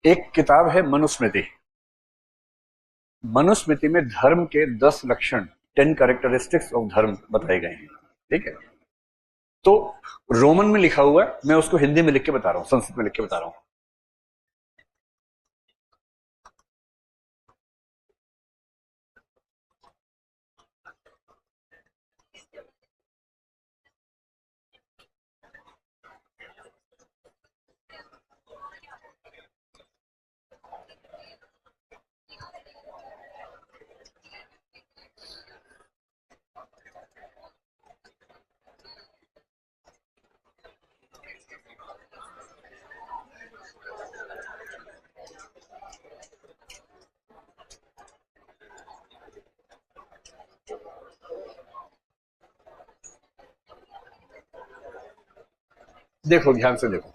एक किताब है मनुस्मृति। मनुस्मृति में धर्म के 10 लक्षण, 10 कैरेक्टरिस्टिक्स ऑफ धर्म बताए गए हैं। ठीक है, तो रोमन में लिखा हुआ है, मैं उसको हिंदी में लिख के बता रहा हूं, संस्कृत में लिख के बता रहा हूं। देखो, ध्यान से देखो।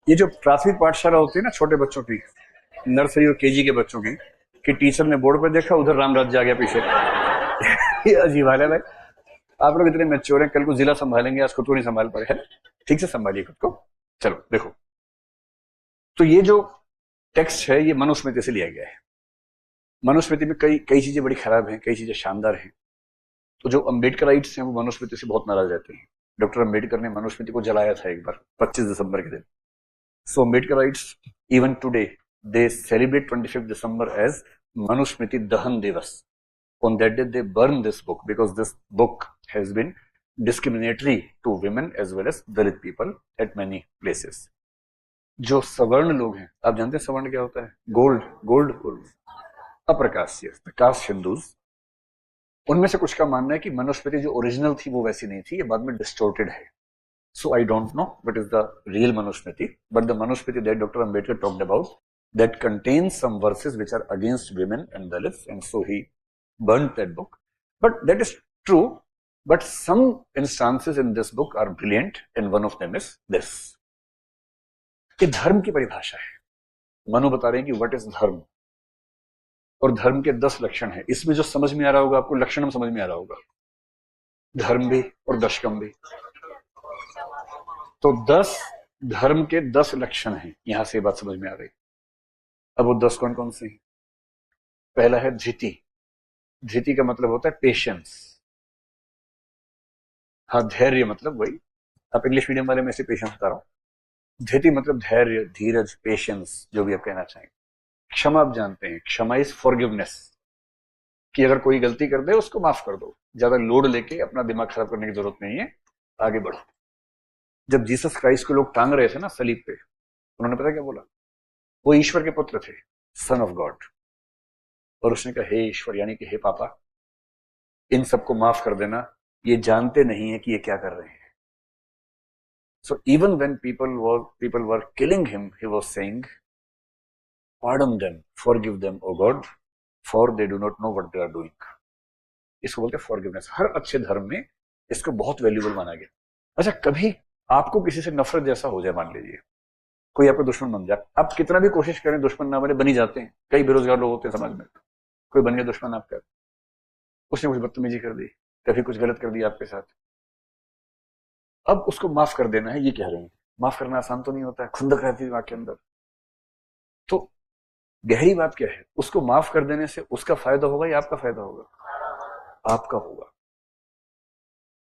ये जो प्राथमिक पाठशाला होती है ना छोटे बच्चों की, नर्सरी और केजी के बच्चों की, कि टीचर ने बोर्ड पर देखा, उधर राम राज्य आ गया पीछे। ये अजीब हाल है भाई। आप लोग इतने मैच्योर हैं, कल को जिला संभालेंगे, आज खुद को नहीं संभाल पाए है। ठीक से संभालिए खुद को। चलो देखो, तो ये जो टेक्स्ट है ये मनुस्मृति से लिया गया है। मनुस्मृति में कई कई चीजें बड़ी खराब हैं, कई चीजें शानदार हैं। तो जो अम्बेडकराइट्स हैं वो मनुस्मृति से बहुत नाराज रहते हैं। डॉक्टर अम्बेडकर ने मनुस्मृति को जलाया था एक बार 25 दिसंबर के दिन। So Ambedkarites even today they celebrate 25 December as Manusmriti Dahan Divas. On that day they burn this book because this book has been discriminatory to women as well as Dalit people at many places. जो सवर्ण लोग हैं, आप जानते हैं सवर्ण क्या होता है? गोल्ड, गोल्ड, अप्रकाश्य, प्रकाश हिंदूज, उनमें से कुछ का मानना है कि मनुस्मृति जो ओरिजिनल थी वो वैसी नहीं थी, ये बाद में डिस्टोर्टेड है। So I don't know what is the real Manusmriti, but the Manusmriti that Dr. Ambedkar talked about that contains some verses which are against women and Dalits, and so he burnt that book. But that is true, but some instances in this book are brilliant, and one of them is this. ये धर्म की परिभाषा है। मनु बता रहे हैं कि what is धर्म, और धर्म के 10 लक्षण है। इसमें जो समझ में आ रहा होगा आपको, लक्षणम समझ में आ रहा होगा, धर्म भी और दशकम भी। तो 10 धर्म के 10 लक्षण हैं, यहां से बात समझ में आ गई। अब वो 10 कौन कौन से हैं? पहला है धृति। धृति का मतलब होता है पेशेंस। हाँ, धैर्य मतलब वही, आप इंग्लिश मीडियम वाले में से पेशेंस बता रहा हूं। धृति मतलब धैर्य, धीरज, पेशेंस, जो भी आप कहना चाहें। क्षमा आप जानते हैं, क्षमा इज फॉरगिवनेस, कि अगर कोई गलती कर दे उसको माफ कर दो, ज्यादा लोड लेके अपना दिमाग खराब करने की जरूरत नहीं है, आगे बढ़ो। जब जीसस क्राइस्ट को लोग टांग रहे थे ना सलीब पे, उन्होंने पता क्या बोला? वो ईश्वर के पुत्र थे, सन ऑफ गॉड, और उसने कहा हे ईश्वर, यानी कि हे पापा, इन सबको माफ कर देना, ये जानते नहीं है कि ये क्या कर रहे हैं। So even when people were killing him, he was saying pardon them, forgive them, O God, for they do not know what they are doing. इसको बोलते हैं फॉरगिवनेस। हर अच्छे धर्म में इसको बहुत वैल्यूबल माना गया। अच्छा, कभी आपको किसी से नफरत जैसा हो जाए, मान लीजिए कोई आपका दुश्मन बन जाए, आप कितना भी कोशिश करें दुश्मन ना बने, बनी जाते हैं। कई बेरोजगार लोग होते हैं समाज में, कोई बन गया दुश्मन आपका, उसने कुछ बदतमीजी कर दी, कभी कुछ गलत कर दिया आपके साथ, अब उसको माफ कर देना है, ये कह रहे हैं। माफ करना आसान तो नहीं होता है, खुंदक रहती है दिमाग के अंदर। तो गहरी बात क्या है? उसको माफ कर देने से उसका फायदा होगा या आपका फायदा होगा? आपका होगा।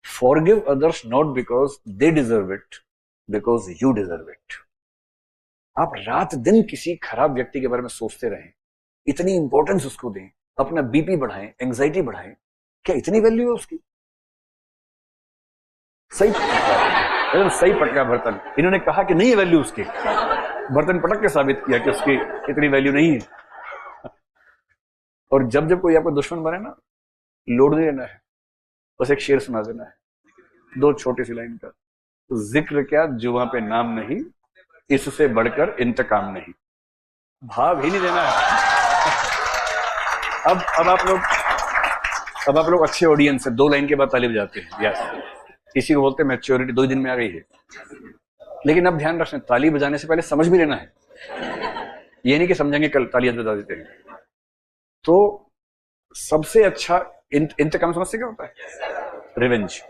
Forgive others not because they deserve it, because you deserve it. आप रात दिन किसी खराब व्यक्ति के बारे में सोचते रहें, इतनी इंपॉर्टेंस उसको दें, अपना बीपी बढ़ाएं, एंग्जाइटी बढ़ाएं, क्या इतनी वैल्यू है उसकी? सही पटका, सही पटका बर्तन। इन्होंने कहा कि नहीं है वैल्यू उसकी, बर्तन पटक के साबित किया कि उसकी इतनी वैल्यू नहीं है। और जब जब कोई आपको दुश्मन बने ना, लोड नहीं लेना है, बस एक शेर सुना देना है, 2 छोटी सी लाइन का, जिक्र क्या जुबां पे नाम नहीं, इससे बढ़कर इंतकाम नहीं। भाव ही नहीं देना है। अब आप लोग अच्छे ऑडियंस है, 2 लाइन के बाद ताली बजाते हैं, यस, इसी को बोलते हैं मैच्योरिटी, 2 दिन में आ गई है। लेकिन अब ध्यान रखना, ताली बजाने से पहले समझ भी लेना है, ये नहीं कि समझेंगे कल तालियां बजा देते हैं। तो सबसे अच्छा इंतकाम समझते क्या होता है? रिवेंज।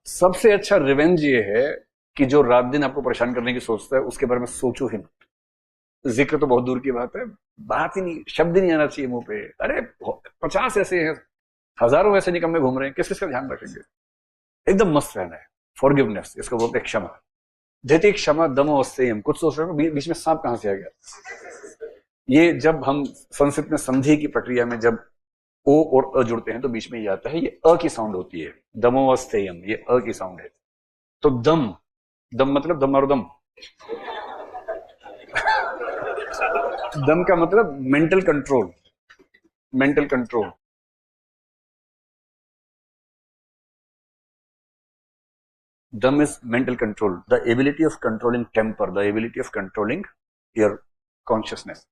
सबसे अच्छा रिवेंज ये है कि जो रात दिन आपको परेशान करने की सोचता है उसके बारे में सोचो ही मत। जिक्र तो बहुत दूर की बात है, बात ही नहीं, शब्द ही नहीं आना चाहिए मुंह पे। अरे 50 ऐसे हैं, हजारों ऐसे निकम्मे घूम रहे हैं, किस किसका ध्यान रखेंगे? एकदम मस्त रहना है। फॉरगिवनेस, इसको बोलते हैं क्षमा। धैर्य, क्षमा, दम और संयम। कुछ सोच रहे हो बीच में सांप कहां से आ गया? ये जब हम संस्कृत में संधि की प्रक्रिया में जब ओ और अ जुड़ते हैं तो बीच में ये आता है, ये अ की साउंड होती है। दमो और संयम, ये अ की साउंड है। तो दम, दम मतलब दम और दम। दम का मतलब mental control, mental control. Dum is mental control, the ability of controlling temper, the ability of controlling your consciousness.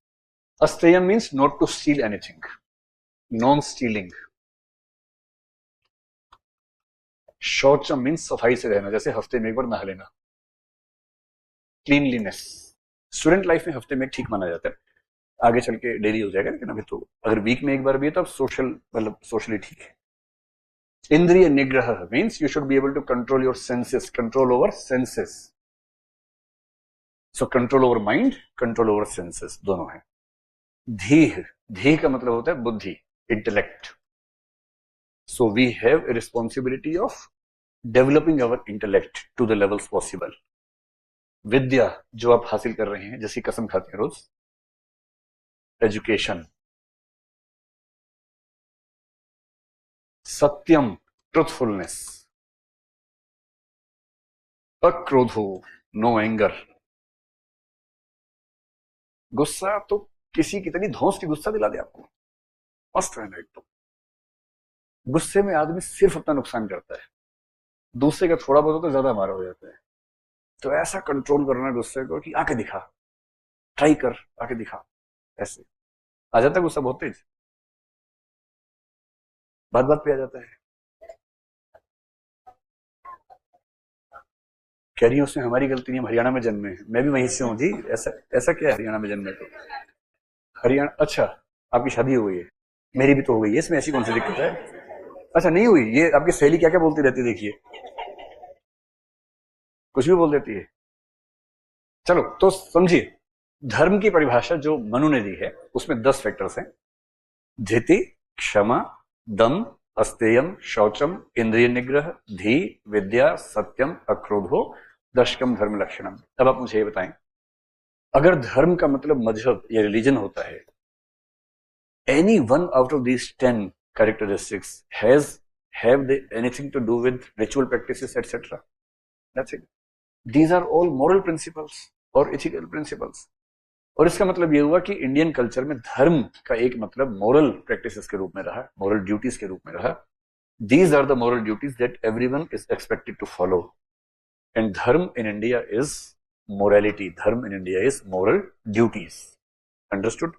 Asteyam means not to steal anything, non-stealing. शौचम मीन्स सफाई से रहना, जैसे हफ्ते में एक बार नहा लेना, क्लीनलीनेस। स्टूडेंट लाइफ में हफ्ते में ठीक माना जाता है, आगे चल के डेली हो जाएगा, लेकिन अभी तो अगर वीक में एक बार भी है तो अब सोशल, मतलब सोशली ठीक है। इंद्रिय निग्रह means you should be able to control your senses, control over senses. So control over mind, control over senses, दोनों है। धीह, धी का मतलब होता है बुद्धि, intellect. So we have a responsibility of developing our intellect to the levels possible. विद्या, जो आप हासिल कर रहे हैं, जिसकी कसम खाते हैं रोज। एजुकेशन। सत्यम, ट्रुथफुलनेस। अक्रोधो, नो एंगर। गुस्सा तो किसी कितनी धौंस की गुस्सा दिला दे आपको, मस्त रहना एकदम। गुस्से में आदमी सिर्फ अपना नुकसान करता है, दूसरे का थोड़ा बहुत तो ज्यादा हमारा हो जाता है। तो ऐसा कंट्रोल करना गुस्से को कि आके दिखा, ट्राई कर, आके दिखा। ऐसे आ जाता है गुस्सा बहुत तेज, बात बात पे आ जाता है। कह रही है उसमें हमारी गलती नहीं, हम हरियाणा में जन्मे हैं, मैं भी वहीं से हूँ जी। ऐसा ऐसा क्या है हरियाणा में जन्मे तो? हरियाणा, अच्छा आपकी शादी हो गई है, मेरी भी तो हो गई है, इसमें ऐसी कौन सी दिक्कत है? अच्छा नहीं हुई, ये आपकी सहेली क्या क्या बोलती रहती है, देखिए कुछ भी बोल देती है। चलो तो समझिए, धर्म की परिभाषा जो मनु ने दी है उसमें 10 फैक्टर्स हैं। धृति, क्षमा, दम, अस्तेयम, शौचम, इंद्रिय निग्रह, धी, विद्या, सत्यम, अक्रोधो, दशकम धर्म लक्षणम। अब आप मुझे ये बताएं, अगर धर्म का मतलब मजहब या रिलीजन होता है, any one out of these 10 characteristics have they anything to do with ritual practices, etc.? That's it. These are all moral principles or ethical principles. और इसका मतलब ये हुआ कि इंडियन कल्चर में धर्म का एक मतलब मोरल प्रैक्टिसेस के रूप में रहा, मोरल ड्यूटीज के रूप में रहा। These are the moral duties that everyone is expected to follow, and dharma in India is morality, dharma in India is moral duties. Understood?